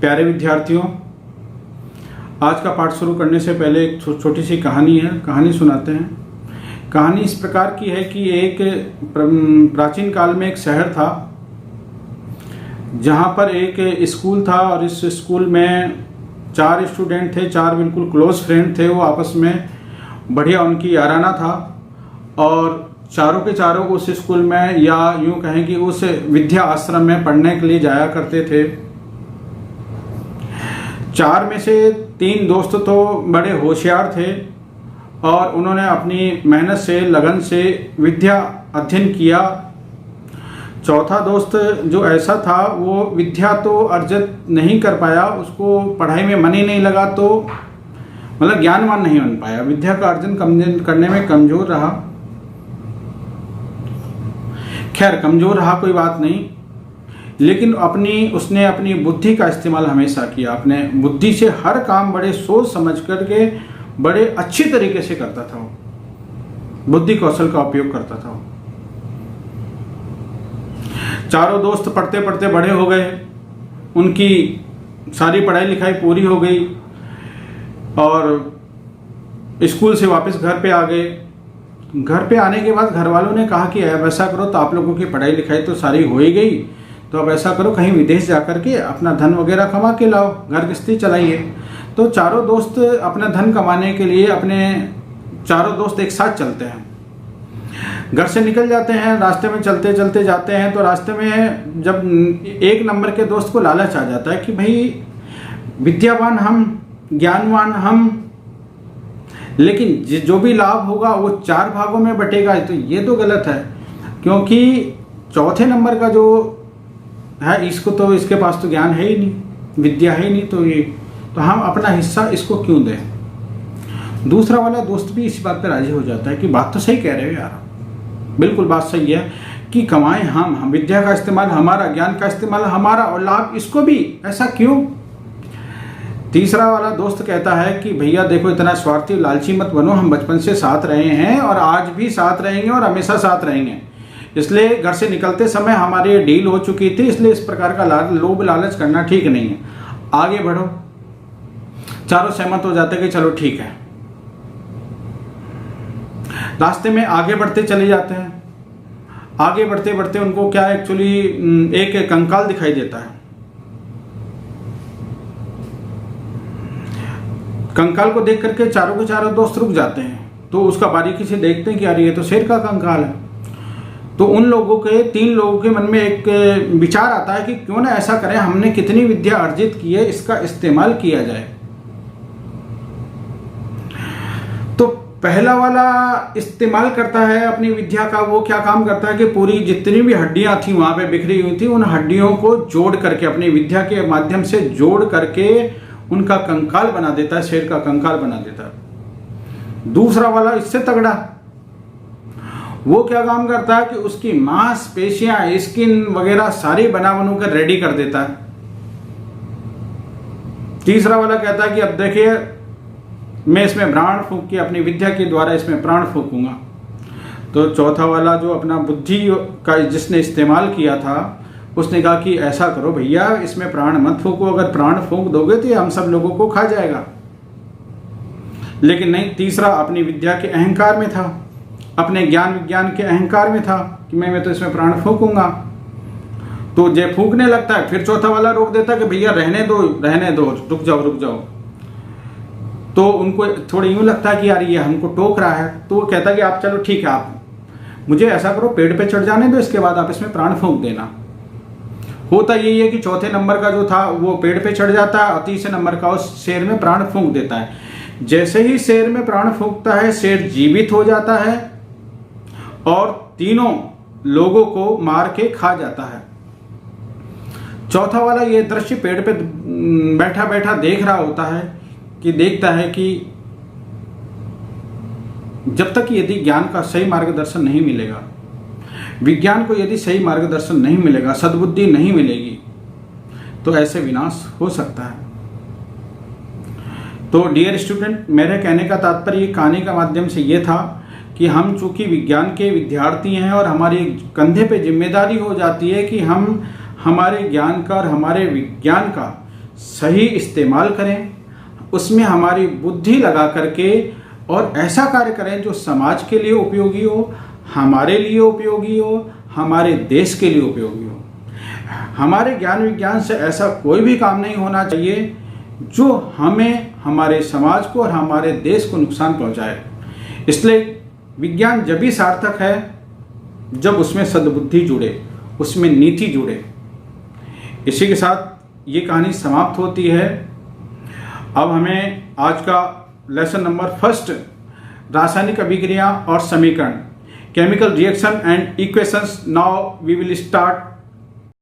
प्यारे विद्यार्थियों, आज का पाठ शुरू करने से पहले एक छोटी सी कहानी है, कहानी सुनाते हैं। कहानी इस प्रकार की है कि एक प्राचीन काल में एक शहर था जहाँ पर एक स्कूल था और इस स्कूल में 4 स्टूडेंट थे, 4 बिल्कुल क्लोज फ्रेंड थे। वो आपस में बढ़िया उनकी याराना था और चारों के चारों उस स्कूल में या यूँ कहें कि उस विद्या आश्रम में पढ़ने के लिए जाया करते थे। 4 में से 3 दोस्त तो बड़े होशियार थे और उन्होंने अपनी मेहनत से, लगन से विद्या अध्ययन किया। चौथा दोस्त जो ऐसा था वो विद्या तो अर्जित नहीं कर पाया, उसको पढ़ाई में मन ही नहीं लगा, तो मतलब ज्ञानवान नहीं बन पाया, विद्या का अर्जन करने में कमजोर रहा। खैर, कमजोर रहा कोई बात नहीं, लेकिन उसने अपनी बुद्धि का इस्तेमाल हमेशा किया। अपने बुद्धि से हर काम बड़े सोच समझ करके बड़े अच्छी तरीके से करता था। वो बुद्धि कौशल का उपयोग करता था। चारों दोस्त पढ़ते पढ़ते बड़े हो गए, उनकी सारी पढ़ाई लिखाई पूरी हो गई और स्कूल से वापस घर पे आ गए। घर पे आने के बाद घर वालों ने कहा कि अब ऐसा करो, तो आप लोगों की पढ़ाई लिखाई तो सारी हो ही गई, तो अब ऐसा करो कहीं विदेश जाकर के अपना धन वगैरह कमा के लाओ, घर गृहस्थी चलाइए। तो चारों दोस्त अपना धन कमाने के लिए चारों दोस्त एक साथ चलते हैं, घर से निकल जाते हैं। रास्ते में चलते चलते जाते हैं तो रास्ते में जब 1 नंबर के दोस्त को लालच आ जाता है कि भाई विद्यावान हम, ज्ञानवान हम, लेकिन जो भी लाभ होगा वो 4 भागों में बटेगा, तो ये तो गलत है, क्योंकि चौथे नंबर का जो है इसके पास तो ज्ञान है ही नहीं, विद्या है ही नहीं, तो हम अपना हिस्सा इसको क्यों दें। दूसरा वाला दोस्त भी इस बात पर राजी हो जाता है कि बात तो सही कह रहे हो यार, बिल्कुल बात सही है कि कमाएं हम विद्या का इस्तेमाल हमारा, ज्ञान का इस्तेमाल हमारा और लाभ इसको भी, ऐसा क्यों। तीसरा वाला दोस्त कहता है कि भैया देखो, इतना स्वार्थी लालची मत बनो, हम बचपन से साथ रहे हैं और आज भी साथ रहेंगे और हमेशा साथ रहेंगे, इसलिए घर से निकलते समय हमारी डील हो चुकी थी, इसलिए इस प्रकार का लोभ लालच करना ठीक नहीं है, आगे बढ़ो। चारों सहमत हो जाते कि चलो ठीक है। रास्ते में आगे बढ़ते चले जाते हैं। आगे बढ़ते बढ़ते उनको क्या एक्चुअली एक कंकाल दिखाई देता है। कंकाल को देख करके चारों के चारों दोस्त रुक जाते हैं, तो उसका बारीकी से देखते हैं कि यार ये तो शेर का कंकाल है। तो उन लोगों के 3 लोगों के मन में एक विचार आता है कि क्यों ना ऐसा करें, हमने कितनी विद्या अर्जित की है, इसका इस्तेमाल किया जाए। तो पहला वाला इस्तेमाल करता है अपनी विद्या का। वो क्या काम करता है कि पूरी जितनी भी हड्डियां थी वहां पे बिखरी हुई थी, उन हड्डियों को जोड़ करके, अपनी विद्या के माध्यम से जोड़ करके उनका कंकाल बना देता है, शेर का कंकाल बना देता है। दूसरा वाला इससे तगड़ा, वो क्या काम करता है कि उसकी मांसपेशियां, स्किन वगैरह सारी बना कर रेडी कर देता है। तीसरा वाला कहता है कि अब देखिए, मैं इसमें प्राण फूंक के अपनी विद्या के द्वारा इसमें प्राण फूंकूंगा। तो चौथा वाला जो अपना बुद्धि का जिसने इस्तेमाल किया था, उसने कहा कि ऐसा करो भैया, इसमें प्राण मत फूंको, अगर प्राण फूंक दोगे तो ये हम सब लोगों को खा जाएगा। लेकिन नहीं, तीसरा अपनी विद्या के अहंकार में था, अपने ज्ञान विज्ञान के अहंकार में था कि मैं तो इसमें प्राण फूंकूंगा। तो जे फूंकने लगता है, फिर चौथा वाला रोक देता है कि भैया रहने दो, रुक जाओ। तो उनको थोड़ा यूं लगता है कि यार ये हमको टोक रहा है, तो वो कहता है कि आप चलो ठीक है, आप मुझे ऐसा करो, पेड़ पे चढ़ जाने दो, इसके बाद आप इसमें प्राण फूंक देना। होता यही है कि चौथे नंबर का जो था वो पेड़ पे चढ़ जाता है और तीसरे नंबर का उस शेर में प्राण फूंक देता है। जैसे ही शेर में प्राण फूंकता है, शेर जीवित हो जाता है और तीनों लोगों को मार के खा जाता है। चौथा वाला ये दृश्य पेड़ पे बैठा बैठा देख रहा होता है कि देखता है कि जब तक यदि ज्ञान का सही मार्गदर्शन नहीं मिलेगा, विज्ञान को यदि सही मार्गदर्शन नहीं मिलेगा, सद्बुद्धि नहीं मिलेगी, तो ऐसे विनाश हो सकता है। तो डियर स्टूडेंट, मेरे कहने का तात्पर्य कहानी का माध्यम से ये था कि हम चूंकि विज्ञान के विद्यार्थी हैं और हमारे कंधे पे जिम्मेदारी हो जाती है कि हम हमारे ज्ञान का और हमारे विज्ञान का सही इस्तेमाल करें, उसमें हमारी बुद्धि लगा करके और ऐसा कार्य करें जो समाज के लिए उपयोगी हो, हमारे लिए उपयोगी हो, हमारे देश के लिए उपयोगी हो। हमारे ज्ञान विज्ञान से ऐसा कोई भी काम नहीं होना चाहिए जो हमें, हमारे समाज को और हमारे देश को नुकसान पहुंचाए। इसलिए विज्ञान जब भी सार्थक है जब उसमें सद्बुद्धि जुड़े, उसमें नीति जुड़े। इसी के साथ ये कहानी समाप्त होती है। अब हमें आज का लेसन नंबर 1 रासायनिक अभिक्रिया और समीकरण, chemical reaction and equations, now we will start